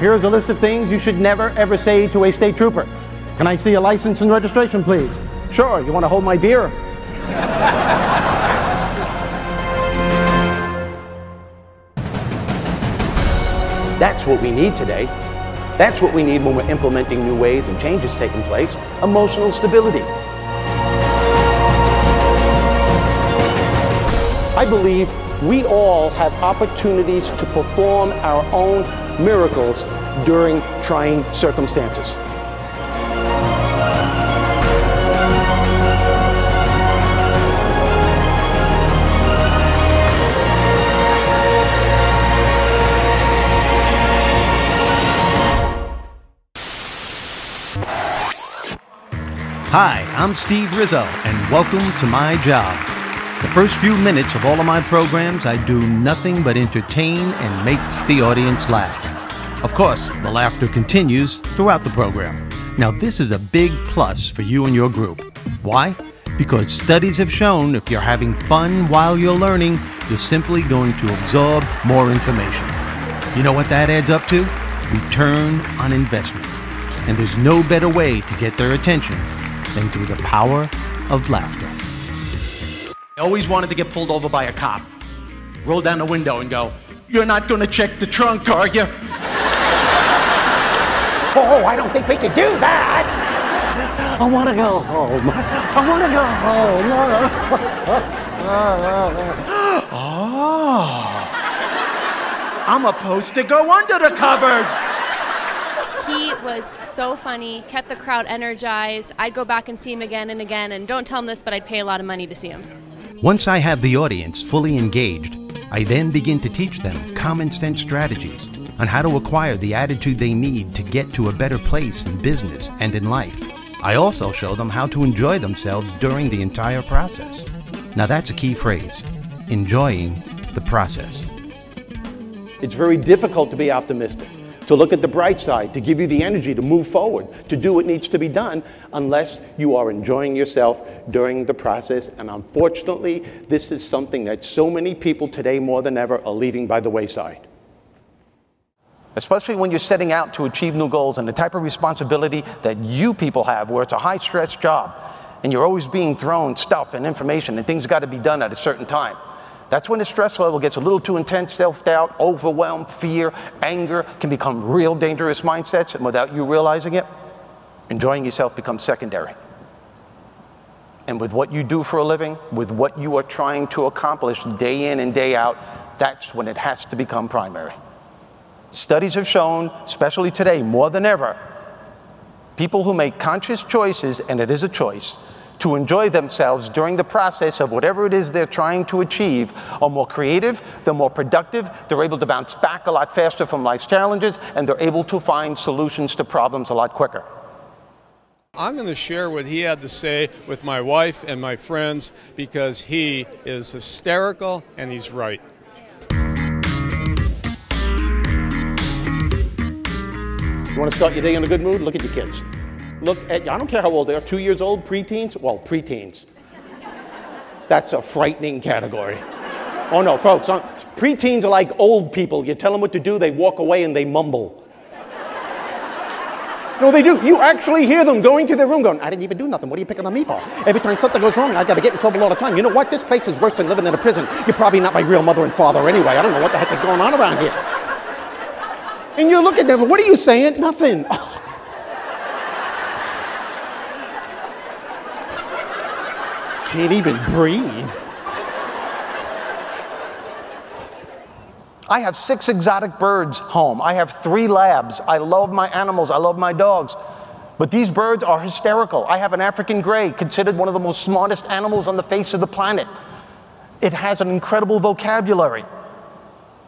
here's a list of things you should never ever say to a state trooper. Can I see a license and registration, please? Sure, you want to hold my beer? That's what we need today. That's what we need when we're implementing new ways and changes taking place. Emotional stability. I believe we all have opportunities to perform our own miracles during trying circumstances. Hi, I'm Steve Rizzo, and welcome to my job. The first few minutes of all of my programs, I do nothing but entertain and make the audience laugh. Of course, the laughter continues throughout the program. Now, this is a big plus for you and your group. Why? Because studies have shown if you're having fun while you're learning, you're simply going to absorb more information. You know what that adds up to? Return on investment. And there's no better way to get their attention than through the power of laughter. I always wanted to get pulled over by a cop. Roll down the window and go, "You're not gonna check the trunk, are you?" Oh, I don't think we could do that. I want to go home. I want to go home. Oh. I'm supposed to go under the covers. He was so funny, kept the crowd energized. I'd go back and see him again and again, and don't tell him this, but I'd pay a lot of money to see him. Once I have the audience fully engaged, I then begin to teach them common sense strategies on how to acquire the attitude they need to get to a better place in business and in life. I also show them how to enjoy themselves during the entire process. Now that's a key phrase, enjoying the process. It's very difficult to be optimistic, to look at the bright side, to give you the energy to move forward, to do what needs to be done, unless you are enjoying yourself during the process. And unfortunately, this is something that so many people today more than ever are leaving by the wayside. Especially when you're setting out to achieve new goals and the type of responsibility that you people have, where it's a high-stress job, and you're always being thrown stuff and information, and things got to be done at a certain time. That's when the stress level gets a little too intense. Self-doubt, overwhelm, fear, anger can become real dangerous mindsets, and without you realizing it, enjoying yourself becomes secondary. And with what you do for a living, with what you are trying to accomplish day in and day out, that's when it has to become primary. Studies have shown, especially today more than ever, people who make conscious choices, and it is a choice, to enjoy themselves during the process of whatever it is they're trying to achieve are more creative, they're more productive, they're able to bounce back a lot faster from life's challenges, and they're able to find solutions to problems a lot quicker. I'm going to share what he had to say with my wife and my friends because he is hysterical and he's right. You want to start your day in a good mood? Look at your kids. Look at, I don't care how old they are, 2 years old, preteens? Well, preteens. That's a frightening category. Oh no, folks, preteens are like old people. You tell them what to do, they walk away and they mumble. No, they do. You actually hear them going to their room going, "I didn't even do nothing. What are you picking on me for? Every time something goes wrong, I got to get in trouble all the time. You know what? This place is worse than living in a prison. You're probably not my real mother and father anyway. I don't know what the heck is going on around here." And you look at them, "What are you saying?" "Nothing." Can't even breathe. I have 6 exotic birds home. I have 3 labs. I love my animals. I love my dogs. But these birds are hysterical. I have an African gray, considered one of the most smartest animals on the face of the planet. It has an incredible vocabulary.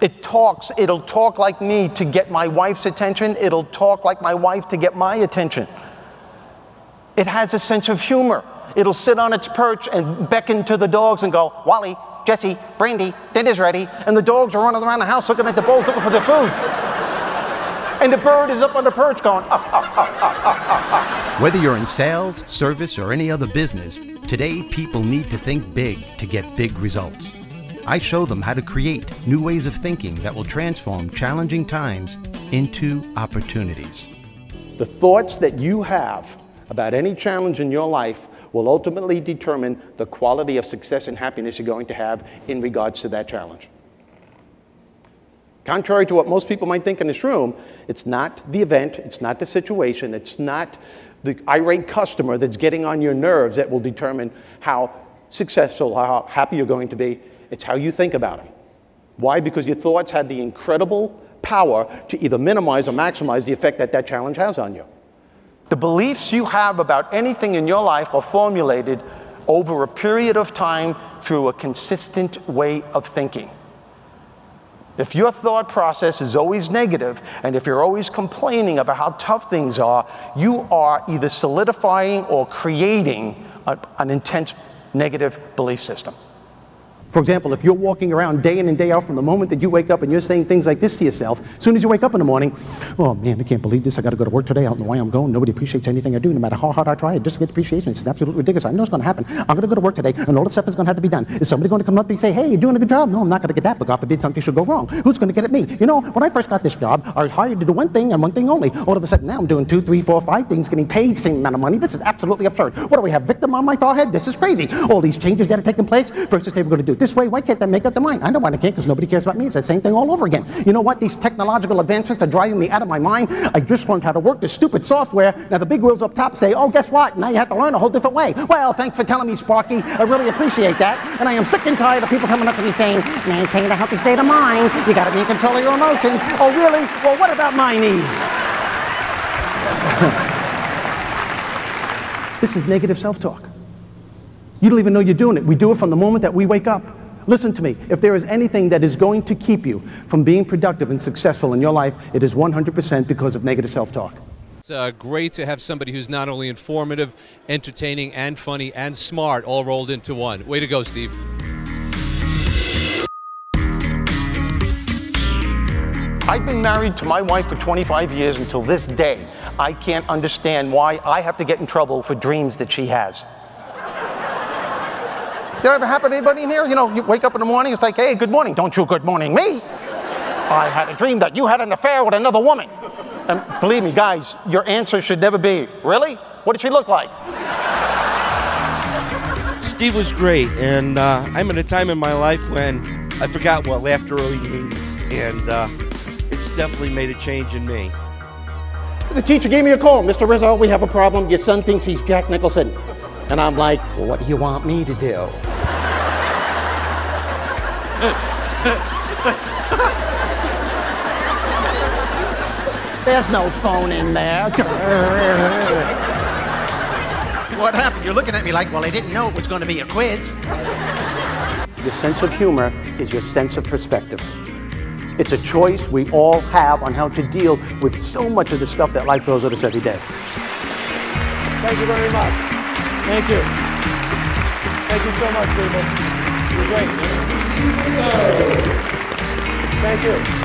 It talks. It'll talk like me to get my wife's attention. It'll talk like my wife to get my attention. It has a sense of humor. It'll sit on its perch and beckon to the dogs and go, "Wally, Jesse, Brandy, dinner's ready." And the dogs are running around the house looking at the bowls, looking for their food. And the bird is up on the perch going, "Ah, ah, ah, ah, ah, ah." Whether you're in sales, service, or any other business, today people need to think big to get big results. I show them how to create new ways of thinking that will transform challenging times into opportunities. The thoughts that you have about any challenge in your life will ultimately determine the quality of success and happiness you're going to have in regards to that challenge. Contrary to what most people might think in this room, it's not the event, it's not the situation, it's not the irate customer that's getting on your nerves that will determine how successful, how happy you're going to be. It's how you think about them. Why? Because your thoughts have the incredible power to either minimize or maximize the effect that that challenge has on you. The beliefs you have about anything in your life are formulated over a period of time through a consistent way of thinking. If your thought process is always negative, and if you're always complaining about how tough things are, you are either solidifying or creating an intense negative belief system. For example, if you're walking around day in and day out from the moment that you wake up and you're saying things like this to yourself, as soon as you wake up in the morning, oh man, I can't believe this, I gotta go to work today, I don't know why I'm going, nobody appreciates anything I do, no matter how hard I try, I just get appreciation, it's absolutely ridiculous, I know it's gonna happen, I'm gonna go to work today, and all the stuff is gonna have to be done. Is somebody gonna come up and say, hey, you're doing a good job? No, I'm not gonna get that, but God forbid something should go wrong. Who's gonna get at me? You know, when I first got this job, I was hired to do one thing and one thing only. All of a sudden now I'm doing 2, 3, 4, 5 things, getting paid the same amount of money. This is absolutely absurd. What do we have, victim on my forehead? This is crazy. All these changes that are taking place, first they say we're gonna do it this way, why can't they make up their mind? I know why they can't, because nobody cares about me. It's the same thing all over again. You know what? These technological advancements are driving me out of my mind. I just learned how to work this stupid software. Now the big wheels up top say, oh, guess what? Now you have to learn a whole different way. Well, thanks for telling me, Sparky. I really appreciate that. And I am sick and tired of people coming up to me saying, maintain a healthy state of mind. You got to be in control of your emotions. Oh, really? Well, what about my needs? This is negative self-talk. You don't even know you're doing it. We do it from the moment that we wake up. Listen to me, if there is anything that is going to keep you from being productive and successful in your life, it is 100% because of negative self-talk. It's great to have somebody who's not only informative, entertaining, and funny, and smart, all rolled into one. Way to go, Steve. I've been married to my wife for 25 years until this day. I can't understand why I have to get in trouble for dreams that she has. Did that ever happen to anybody in here? You know, you wake up in the morning, it's like, hey, good morning. Don't you good morning me. I had a dream that you had an affair with another woman. And believe me, guys, your answer should never be, really? What did she look like? Steve was great, and I'm at a time in my life when I forgot what laughter really means, and it's definitely made a change in me. The teacher gave me a call. Mr. Rizzo, we have a problem. Your son thinks he's Jack Nicholson. And I'm like, well, what do you want me to do? There's no phone in there. What happened? You're looking at me like, well, I didn't know it was going to be a quiz. Your sense of humor is your sense of perspective. It's a choice we all have on how to deal with so much of the stuff that life throws at us every day. Thank you very much. Thank you. Thank you so much, people. You're great. Thank you.